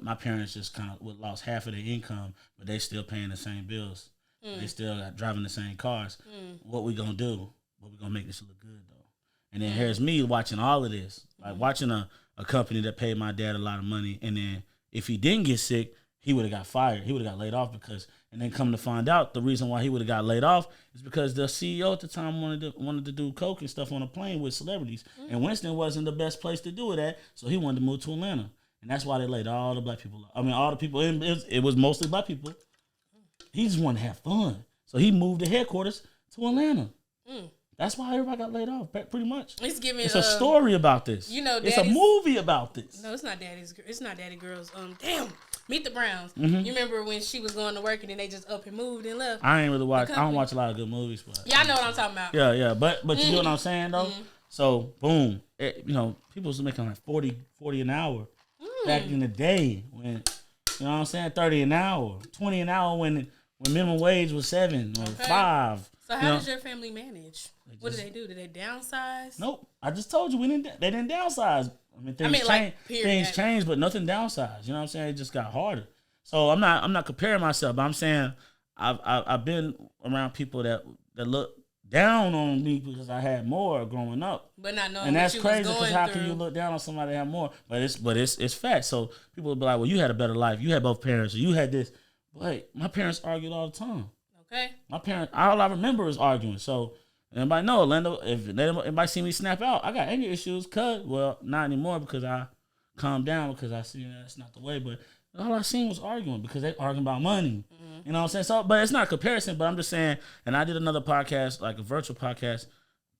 My parents just kind of lost half of their income, but they still paying the same bills. They still got driving the same cars. What we gonna do? What we gonna make this look good though? And then here's me watching all of this, like watching a company that paid my dad a lot of money, and then if he didn't get sick, he would have got fired. He would have got laid off and then come to find out the reason why he would have got laid off is because the CEO at the time wanted to do coke and stuff on a plane with celebrities, and Winston wasn't the best place to do it at, so he wanted to move to Atlanta, and that's why they laid all the black people off. I mean, all the people. It was mostly black people. He just wanted to have fun, so he moved the headquarters to Atlanta. That's why everybody got laid off, pretty much. It's a story about this. It's a movie about this. No, it's not Daddy Girls. Damn, Meet the Browns. You remember when she was going to work and then they just up and moved and left? I ain't really watch. I don't watch a lot of good movies, but yeah, I know what I'm talking about. Yeah, but you know what I'm saying though. So boom, people was making like 40 an hour back in the day when you know what I'm saying, 30 an hour, 20 an hour when minimum wage was 7 or 5. So how does your family manage? What did they do? Did they downsize? Nope. I just told you they didn't downsize. I mean, things changed, but nothing downsized. You know what I'm saying? It just got harder. So I'm not comparing myself, but I'm saying I've been around people that look down on me because I had more growing up. But not knowing and that's what crazy because how can you look down on somebody that had more? But it's fact. So people will be like, well, you had a better life. You had both parents, or you had this. But my parents argued all the time. Okay. My parents, all I remember is arguing. So everybody know, Orlando, if anybody see me snap out, I got anger issues. Well, not anymore because I calmed down because I see that's not the way. But all I seen was arguing because they arguing about money. You know what I'm saying? So, but it's not a comparison. But I'm just saying. And I did another podcast, like a virtual podcast.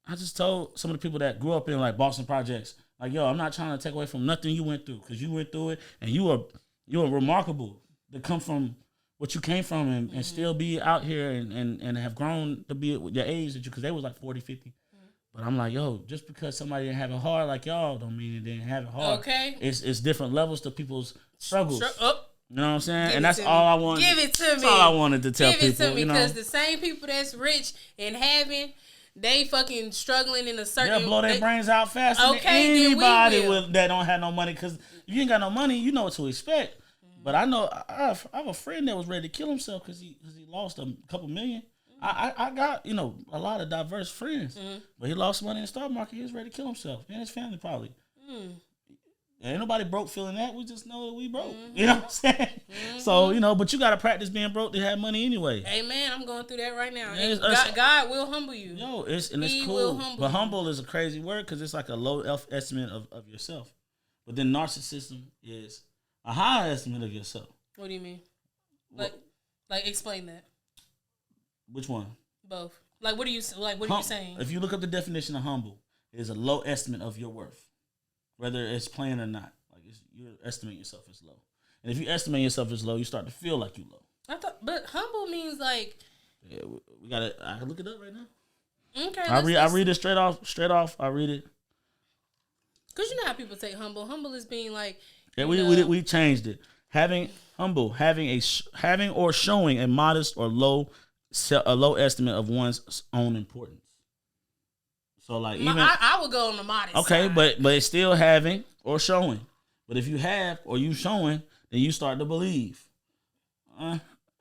I just told some of the people that grew up in like Boston projects, like, yo, I'm not trying to take away from nothing you went through because you went through it and you are remarkable to come from what you came from and still be out here and have grown to be your age that you, because they was like 40, 50. But I'm like, yo, just because somebody didn't have it hard like y'all don't mean it didn't have it hard. Okay. It's different levels to people's struggles. You know what I'm saying? Give and that's all I wanted. Give it to me. That's all I wanted to tell people. Give it to me because the same people that's rich and having, they fucking struggling in a certain... They'll blow their brains out faster than anybody that don't have no money. Because if you ain't got no money, you know what to expect. But I know I have a friend that was ready to kill himself because he lost a couple million. I got a lot of diverse friends, but he lost money in the stock market. He was ready to kill himself and his family probably. Ain't nobody broke feeling that. We just know that we broke. You know what I'm saying? So but you gotta practice being broke to have money anyway. Amen. I'm going through that right now. And God will humble you. Yo, it's cool. But humble is a crazy word because it's like a low estimate of yourself. But then narcissism is a high estimate of yourself. What do you mean? Like explain that. Which one? Both. Like what are you saying? If you look up the definition of humble, it is a low estimate of your worth, whether it's planned or not. Like you estimate yourself as low, and if you estimate yourself as low, you start to feel like you low. But humble means like. Yeah, we gotta. I can look it up right now. Okay. I read it straight off. I read it. Cause you know how people say humble. Humble is being like. Yeah, we changed it. Having or showing a modest or low estimate of one's own importance. So like I would go on the modest. Okay, side. but it's still having or showing. But if you have or you showing, then you start to believe.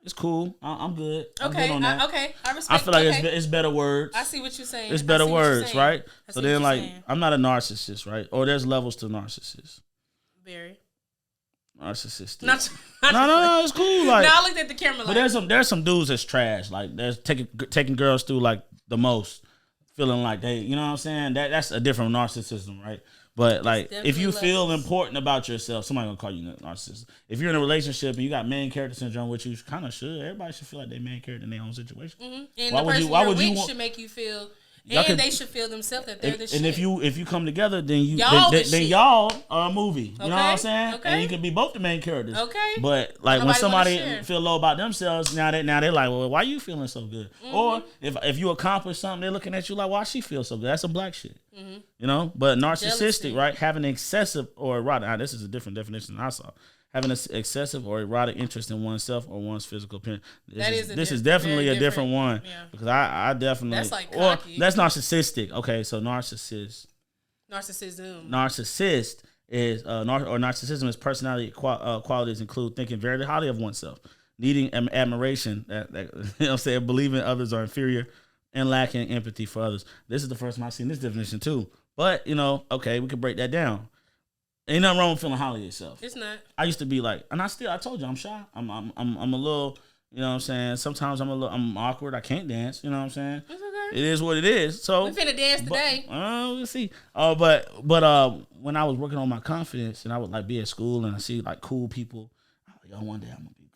It's cool. I'm good. I'm okay, good on that. I respect. I feel like it's better words. I see what you're saying. It's better words, right? So then like I'm not a narcissist, right? Or there's levels to narcissist. Very. Narcissistic. No, it's cool. Like, no, I looked at the camera. But there's some dudes that's trash. Like there's taking girls through like the most, feeling like they, you know what I'm saying? That's a different narcissism, right? But like if you feel important about yourself, somebody gonna call you a narcissist. If you're in a relationship and you got main character syndrome, which you kind of should, everybody should feel like they main character in their own situation. And why would you should make you feel. And they should feel themselves that they're the shit. And if you come together, then y'all are a movie. You know what I'm saying? Okay. And you can be both the main characters. Okay. But like when somebody feel low about themselves, now they're like, well, why you feeling so good? Or if you accomplish something, they're looking at you like, why she feel so good? That's some black shit. You know? But narcissistic, jealousy. Right? Having excessive or this is a different definition than I saw. having an excessive or erotic interest in oneself or one's physical appearance. This is definitely a different one because I definitely that's like cocky. that's narcissistic. Okay, so narcissist is narcissism is personality qualities include thinking very highly of oneself, needing admiration, that you know what I'm saying, believing others are inferior, and lacking empathy for others. This is the first time I've seen this definition too. But okay, we can break that down. Ain't nothing wrong with feeling highly of yourself. It's not. I used to be like, and I told you I'm shy. I'm a little, you know what I'm saying. Sometimes I'm awkward. I can't dance. You know what I'm saying. It's okay. It is what it is. So we finna dance today. We'll see. But when I was working on my confidence and I would like be at school and I see like cool people, I'm like, yo, one day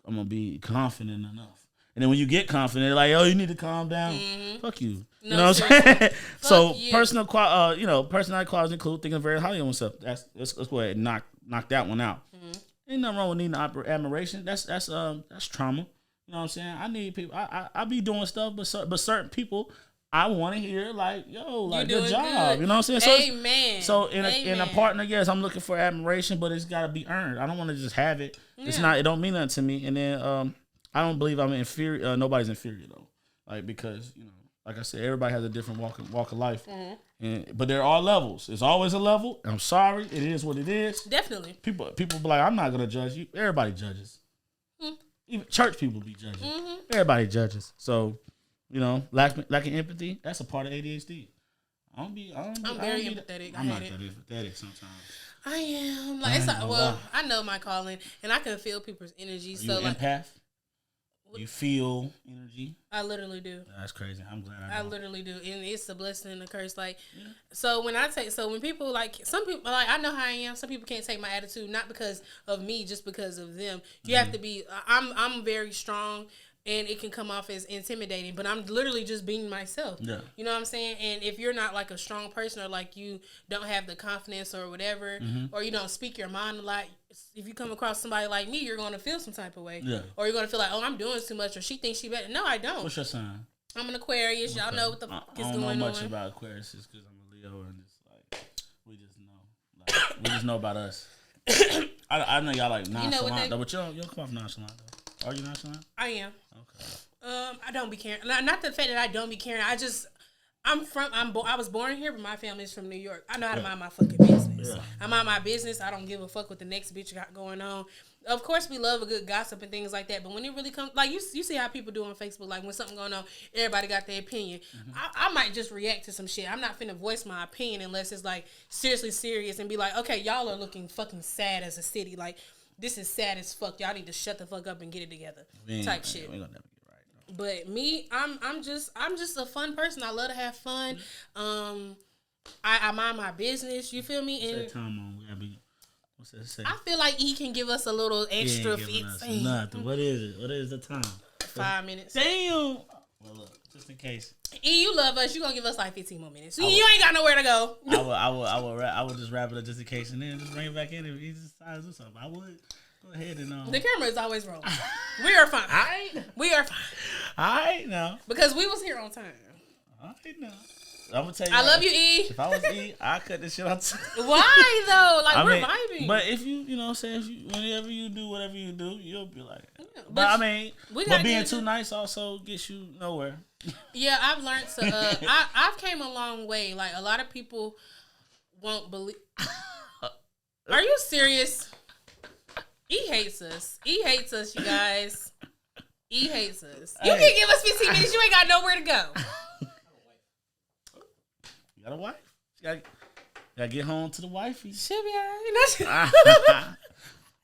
I'm gonna be confident enough. And then when you get confident, like, oh, you need to calm down. Mm-hmm. Fuck you. You know what I'm saying? So personality qualities include thinking very highly of oneself. Let's go ahead and knock that one out. Mm-hmm. Ain't nothing wrong with needing admiration. That's trauma. You know what I'm saying? I need people. I be doing stuff, but certain people I want to hear like, yo, like good job. Good. You know what I'm saying? So amen. So in a partner, yes, I'm looking for admiration, but it's got to be earned. I don't want to just have it. Yeah. It's not. It don't mean nothing to me. And then I don't believe I'm inferior. Nobody's inferior though. Like because like I said, everybody has a different walk of life. Mm-hmm. But there are levels. There's always a level. I'm sorry. It is what it is. Definitely. People be like, I'm not gonna judge you. Everybody judges. Mm. Even church people be judging. Mm-hmm. Everybody judges. So, lacking empathy, that's a part of ADHD. I'm very empathetic. I'm not that empathetic sometimes. I am. I know my calling, and I can feel people's energy. Are you an empath? You feel energy? I literally do. That's crazy. I'm glad I literally do. And it's a blessing and a curse. Like, so when people, like, some people, like, I know how I am. Some people can't take my attitude, not because of me, just because of them. You have to be, I'm very strong. And it can come off as intimidating, but I'm literally just being myself. Yeah. You know what I'm saying? And if you're not like a strong person or like you don't have the confidence or whatever, or you don't speak your mind a lot, if you come across somebody like me, you're going to feel some type of way. Yeah. Or you're going to feel like, oh, I'm doing too much, or she thinks she better. No, I don't. What's your sign? I'm an Aquarius. Okay. Y'all know what the fuck is going on. I don't know much about Aquarius because I'm a Leo and it's like, we just know. Like, we just know about us. I know y'all like nonchalant, but you don't come off nonchalant though. Are you nonchalant? I am. Okay. I don't be caring. Not the fact that I don't be caring. I was born here, but my family's from New York. I know how to mind my fucking business. Yeah. I mind my business. I don't give a fuck what the next bitch got going on. Of course, we love a good gossip and things like that. But when it really comes, like you see how people do on Facebook, like when something going on, everybody got their opinion. Mm-hmm. I might just react to some shit. I'm not finna voice my opinion unless it's like seriously serious and be like, okay, y'all are looking fucking sad as a city. Like, this is sad as fuck. Y'all need to shut the fuck up and get it together. Type shit. We gonna never get right. But me, I'm just a fun person. I love to have fun. I mind my business. You feel me? And time on. We gotta be. What's that say? I feel like he can give us a little extra. Nothing. What is it? What is the time? 5 minutes. Damn. Well, look, just in case. You love us. You gonna give us like 15 more minutes. You ain't got nowhere to go. I would just wrap it up just in case, and then just bring it back in if he decides to do something. I would. Go ahead and the camera is always rolling. We are fine. We are fine. All right now. Because we was here on time. All right now. I'm gonna tell you. I love you, E. If I was E, I'd cut this shit out. Why though? Like we're vibing. But if you know what I'm saying, whenever you do whatever you do, you'll be like. Yeah, but being too nice also gets you nowhere. Yeah, I've learned to. I've came a long way. Like a lot of people won't believe. Are you serious? E hates us. E hates us, you guys. E hates us. You can give us 15 minutes. You ain't got nowhere to go. You got a wife. You gotta get home to the wifey. She'll be all right.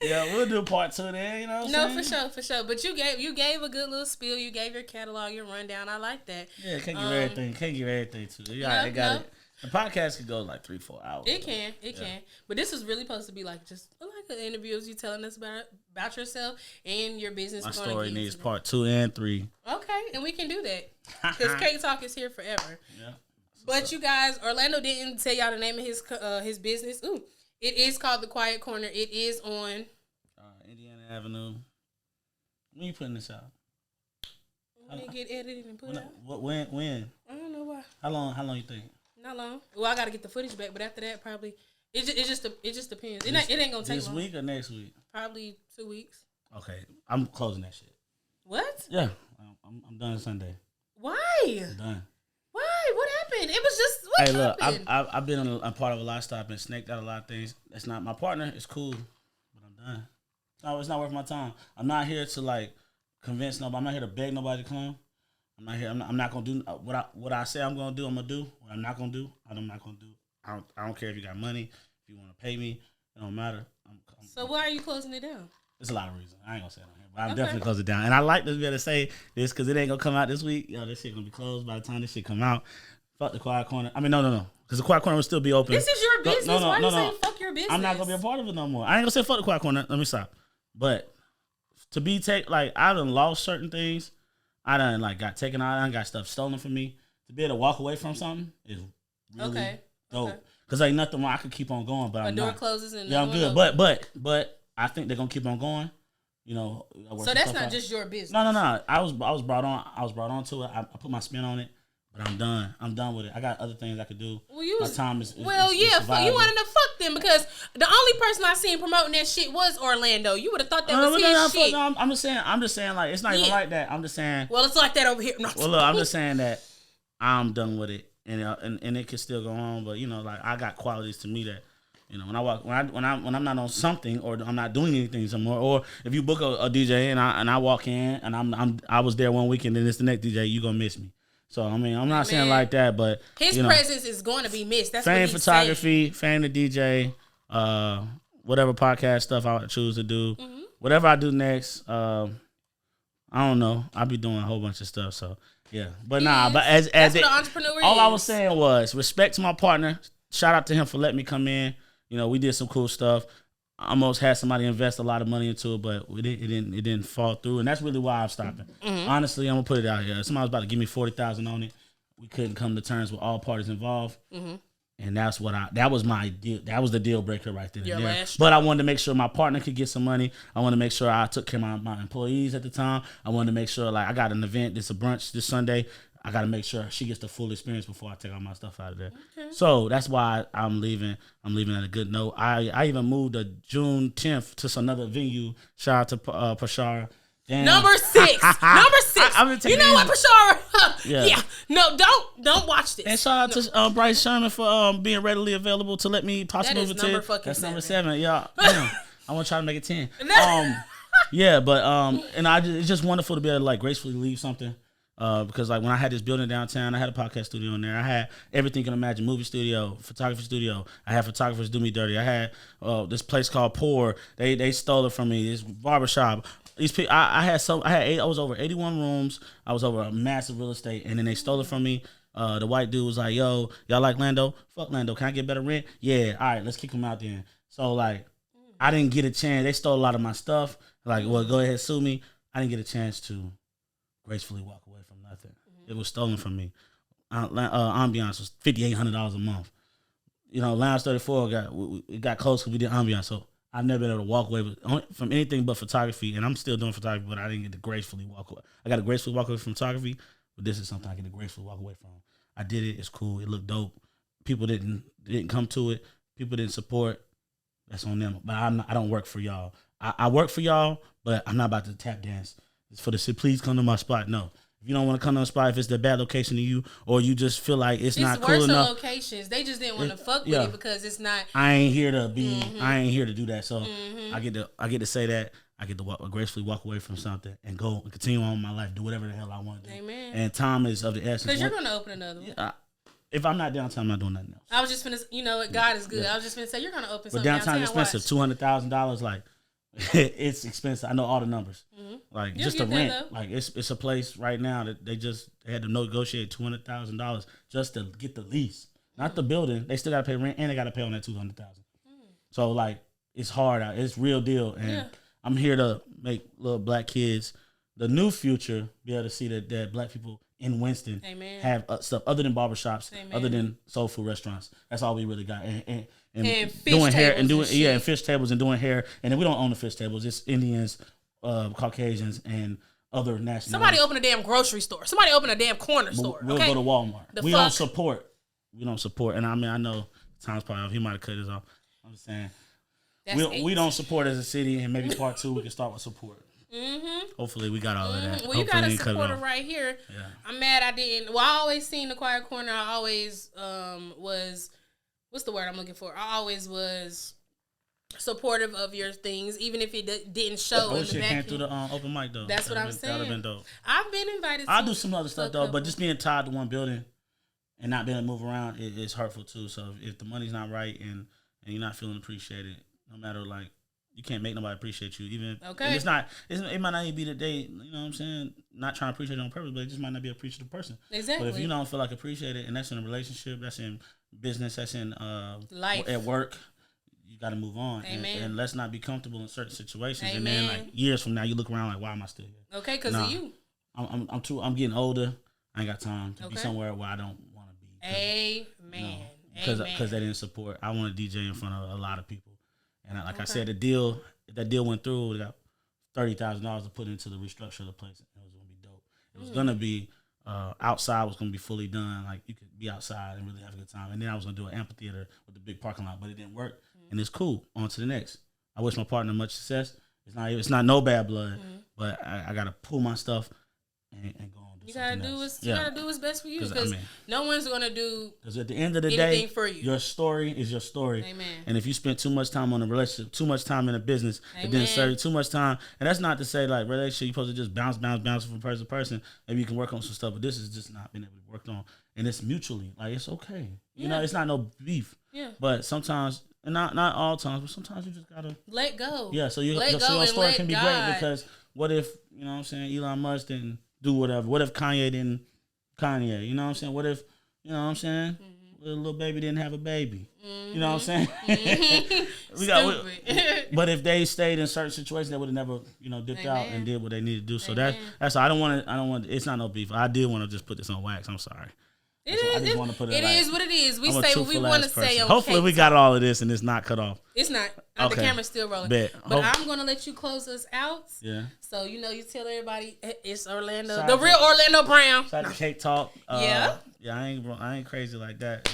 Yeah, we'll do part 2 then. You know what I'm saying? for sure. But you gave a good little spiel. You gave your catalog, your rundown. I like that. Yeah, can't give everything. Can't give everything to you. I got it. The podcast could go like 3-4 hours. It can. But this is really supposed to be like just like an interview of you telling us about yourself and your business. My story needs part 2 and 3. Okay, and we can do that because Kake Talk is here forever. Yeah. But you guys, Orlando didn't tell y'all the name of his business. Ooh, it is called The Quiet Corner. It is on Indiana Avenue. When you putting this out? When it get edited and put out? When? I don't know why. How long you think? Not long. Well, I got to get the footage back, but after that, probably It just depends. It ain't gonna take this long. week or next week. Probably 2 weeks. Okay, I'm closing that shit. What? Yeah, I'm done Sunday. Why? I'm done. Why? What happened? It was just what happened? Look, I've been a part of a lot of stuff and snaked out a lot of things. That's not my partner. It's cool, but I'm done. No, it's not worth my time. I'm not here to like convince nobody. I'm not here to beg nobody to come. I'm not here. I'm not gonna do what I say I'm gonna do. I'm gonna do. What I'm not gonna do, I'm not gonna do. I don't care if you got money. If you want to pay me, it don't matter. So why are you closing it down? There's a lot of reasons. I ain't gonna say it on here, but I'm definitely close it down. And I like to be able to say this because it ain't gonna come out this week. Yo, this shit gonna be closed by the time this shit come out. Fuck the quiet corner. I mean, no. Because the quiet corner will still be open. This is your business. Why are you saying fuck your business? I'm not gonna be a part of it no more. I ain't gonna say fuck the quiet corner. Let me stop. But to be I done lost certain things. I done got taken out. I done got stuff stolen from me. To be able to walk away from something is really dope. Because ain't nothing wrong. I could keep on going, but I'm door not. Closes and I'm good. But I think they're gonna keep on going. You know. So that's not just your business. No. I was brought on to it. I put my spin on it. But I'm done. I'm done with it. I got other things I could do. My time is you wanted to fuck them because the only person I seen promoting that shit was Orlando. You would have thought that was his shit. No, I'm just saying like it's not even like that. I'm just saying. Well, it's like that over here. Well, look, I'm just saying that I'm done with it, and it can still go on. But I got qualities to me that. When I'm not on something or I'm not doing anything somewhere, or if you book a DJ and I walk in and I was there one weekend and it's the next DJ, you gonna miss me. So, I mean, I'm not saying like that, but... His presence is going to be missed. That's fame what he's photography, fame the DJ, whatever podcast stuff I choose to do. Mm-hmm. Whatever I do next, I don't know. I'll be doing a whole bunch of stuff, so, yeah. But but as that's what an entrepreneur all I was saying was, respect to my partner. Shout out to him for letting me come in. We did some cool stuff. I almost had somebody invest a lot of money into it, but it didn't fall through, and that's really why I'm stopping. Mm-hmm. Honestly, I'm gonna put it out here. Somebody was about to give me $40,000 on it. We couldn't come to terms with all parties involved, and that was my deal. That was the deal breaker right there. But I wanted to make sure my partner could get some money. I wanted to make sure I took care of my employees at the time. I wanted to make sure I got an event. It's a brunch this Sunday. I got to make sure she gets the full experience before I take all my stuff out of there. Okay. So that's why I'm leaving. I'm leaving at a good note. I even moved to June 10th to another venue. Shout out to Pashara. Number 6. Number 6. You know what, Pashara? Yeah. No, don't watch this. And shout out to Bryce Sherman for being readily available to let me possibly move to. That's number 7. Yeah. I want to try to make it 10. Yeah, but and it's just wonderful to be able to gracefully leave something. Because when I had this building downtown, I had a podcast studio in there. I had everything you can imagine: movie studio, photography studio. I had photographers do me dirty. I had this place called Pour. They stole it from me. This barbershop. These people, I was over 81 rooms. I was over a massive real estate, and then they stole it from me. The white dude was like, "Yo, y'all like Lando? Fuck Lando. Can I get better rent? Yeah. All right, let's kick him out then." So I didn't get a chance. They stole a lot of my stuff. Well, go ahead, sue me. I didn't get a chance to gracefully walk away from nothing. Mm-hmm. It was stolen from me. Ambiance was $5,800 a month. Lounge 34 got close because we did ambiance. So I've never been able to walk away from anything but photography, and I'm still doing photography, but I didn't get to gracefully walk away. I got to gracefully walk away from photography, but this is something I get to gracefully walk away from. I did it. It's cool. It looked dope. People didn't come to it. People didn't support. That's on them. But I don't work for y'all. I work for y'all, but I'm not about to tap dance. It's for the please come to my spot. No. If you don't want to come to a spot, if it's the bad location to you, or you just feel like it's not cool enough. It's worse locations. They just didn't want to fuck with it because it's not. I ain't here to be. I ain't here to do that. So I get to say that. I get to gracefully walk away from something and go and continue on with my life. Do whatever the hell I want to do. Amen. And time is of the essence. Because you're going to open another one. If I'm not downtown, I'm not doing nothing else. I was just going to, God is good. Yeah. I was just going to say, you're going to open something downtown. But downtown expensive. $200,000, it's expensive. I know all the numbers. Mm-hmm. Just the rent. It's a place right now that they had to negotiate $200,000 just to get the lease, not the building. They still got to pay rent and they got to pay on that $200,000. So it's hard out. It's real deal, and I'm here to make little black kids, the new future, be able to see that black people in Winston have stuff other than barbershops, other than soul food restaurants. That's all we really got. And doing hair and doing and fish tables and doing hair, and then we don't own the fish tables. It's Indians, Caucasians, and other nationalities. Somebody open a damn grocery store. Somebody open a damn corner store. We'll go to Walmart. We don't support. And I know time's probably off. He might have cut his off. I'm just saying. That's We don't support as a city, and maybe part 2 we can start with support. Mm-hmm. Hopefully we got all of that. Well, you got Hopefully a supporter right here. Yeah. I'm mad I didn't. Well, I always seen the quiet corner. I always was. What's the word I'm looking for? I always was supportive of your things, even if it didn't show in the shit back. came through the open mic though. That's what I'm saying. That'd have been dope. I've been invited. I'll do some other stuff though, but just being tied to one building and not being able to move around is hurtful too. So if the money's not right and you're not feeling appreciated, no matter like. You can't make nobody appreciate you, even. Okay. And it might not even be the day. You know what I'm saying? Not trying to appreciate it on purpose, but it just might not be an appreciative person. Exactly. But if you don't feel like appreciated, and that's in a relationship, that's in business, that's in life, at work, you got to move on. Amen. And let's not be comfortable in certain situations. Amen. And then like years from now, you look around like, why am I still here? Okay, because of you. I'm getting older. I ain't got time to be somewhere where I don't want to be. Amen. Because they didn't support. I want to DJ in front of a lot of people. And like I said, that deal went through. We got $30,000 to put into the restructure of the place. It was gonna be dope. It was gonna be outside. Was gonna be fully done. Like you could be outside and really have a good time. And then I was gonna do an amphitheater with the big parking lot, but it didn't work. And it's cool. On to the next. I wish my partner much success. It's not no bad blood, but I gotta pull my stuff and go on. You gotta do what's best for you because no one's gonna do. Because at the end of the day, for you. Your story is your story. Amen. And if you spend too much time on a relationship, too much time in a business, it didn't serve you too much time. And that's not to say like relationship you're supposed to just bounce from person to person. Maybe you can work on some stuff, but this is just not being able to work on. And it's mutually like it's okay. You know, it's not no beef. Yeah. But sometimes, and not all times, but sometimes you just gotta let go. Yeah. So your story can be great because what if you know what I'm saying Elon Musk didn't do whatever? What if Kanye didn't? Kanye, you know what I'm saying? What if, you know what I'm saying? Little baby didn't have a baby. You know what I'm saying? But if they stayed in certain situations, they would have never, dipped out and did what they needed to do. So that's I don't want. It's not no beef. I did want to just put this on wax. I'm sorry. It is what it is. We say what we want to say on Hopefully we got all of this and it's not cut off. It's not. Okay. The camera's still rolling. But I'm going to let you close us out. Yeah. So, you tell everybody it's Orlando. The real Orlando Brown. Shout out to Cake Talk. Yeah. Yeah, I ain't crazy like that.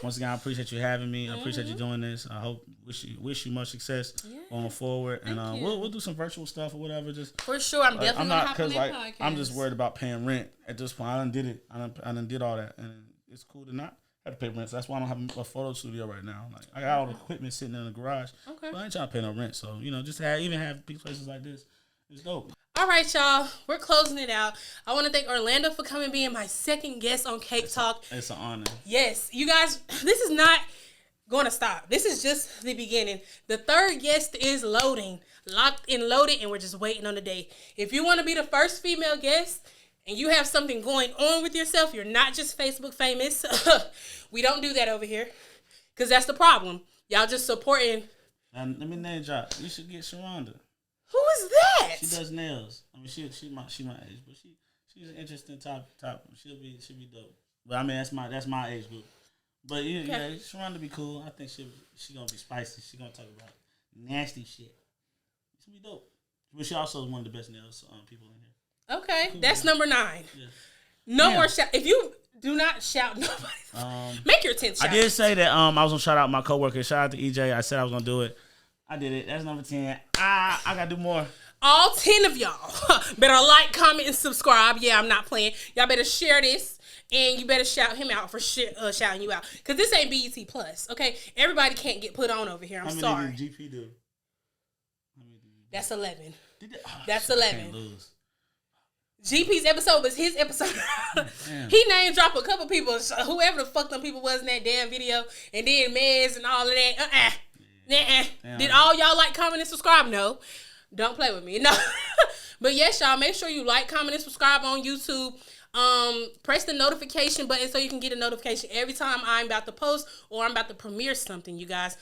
Once again, I appreciate you having me. I appreciate you doing this. I wish you much success going forward. And we'll do some virtual stuff or whatever. Just for sure, I'm definitely gonna hop on that podcast. I'm just worried about paying rent at this point. I done did it. I done did all that, and it's cool to not have to pay rent. So that's why I don't have a photo studio right now. Like I got all the equipment sitting in the garage, but I ain't trying to pay no rent. So just have big places like this. It's dope. All right, y'all. We're closing it out. I want to thank Orlando for coming being my second guest on Cake Talk. It's an honor. Yes. You guys, this is not going to stop. This is just the beginning. The third guest is loading. Locked and loaded, and we're just waiting on the day. If you want to be the first female guest and you have something going on with yourself, you're not just Facebook famous. We don't do that over here because that's the problem. Y'all just supporting. Let me name drop. You should get Sharonda. Who is that? She does nails. I mean, she my age, but she's an interesting top. She'll be dope. But I mean, that's my age group. But yeah, Sharonda be cool. I think she gonna be spicy. She gonna talk about nasty shit. She'll be dope. But she also is one of the best nails people in here. Okay, cool, that's number 9. Yeah. No more shout. If you do not shout nobody, make your 10th shout. I did say that I was gonna shout out my coworker. Shout out to EJ. I said I was gonna do it. I did it. That's number 10. I gotta do more. All 10 of y'all better like, comment, and subscribe. Yeah, I'm not playing. Y'all better share this, and you better shout him out for shouting you out. Because this ain't BET Plus, okay? Everybody can't get put on over here. I'm sorry. How many did GP do? That's 11. That's 11. Lose. GP's episode was his episode. He name dropped a couple people, whoever the fuck them people was in that damn video, and then Mez and all of that. Did all y'all like, comment, and subscribe? No. Don't play with me. No. But yes, y'all, make sure you like, comment, and subscribe on YouTube. Press the notification button so you can get a notification every time I'm about to post or I'm about to premiere something, you guys.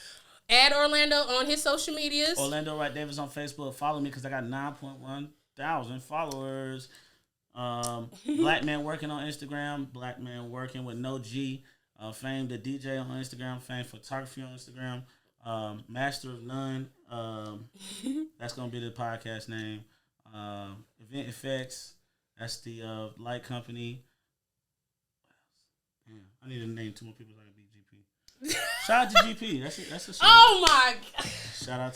Add Orlando on his social medias. Orlando Wright Davis on Facebook. Follow me because I got 9.1 thousand followers. Black Man Working on Instagram. Black Man Working with no G. Fame the DJ on Instagram. Fame Photography on Instagram. Master of None. That's gonna be the podcast name. Event Effects. That's the light company. Damn, I need to name 2 more people so I can beat GP. Shout out to GP. That's a shout. Oh my God. Shout out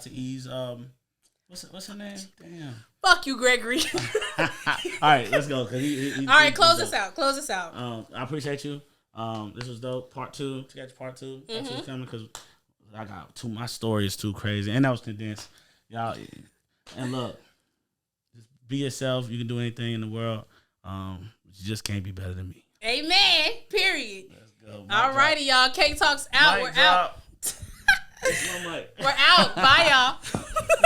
to Ease. What's her name? Damn. Fuck you, Gregory. All right, let's go. All right, close us out. Close us out. I appreciate you. This was dope. Part 2. To catch part 2. Part 2 is coming because I got my story is too crazy, and that was condensed, y'all. And look, just be yourself. You can do anything in the world. You just can't be better than me. Amen. Period. Let's go. All righty, y'all. Cake Talk's out. We're out. We're We're out. Bye, y'all.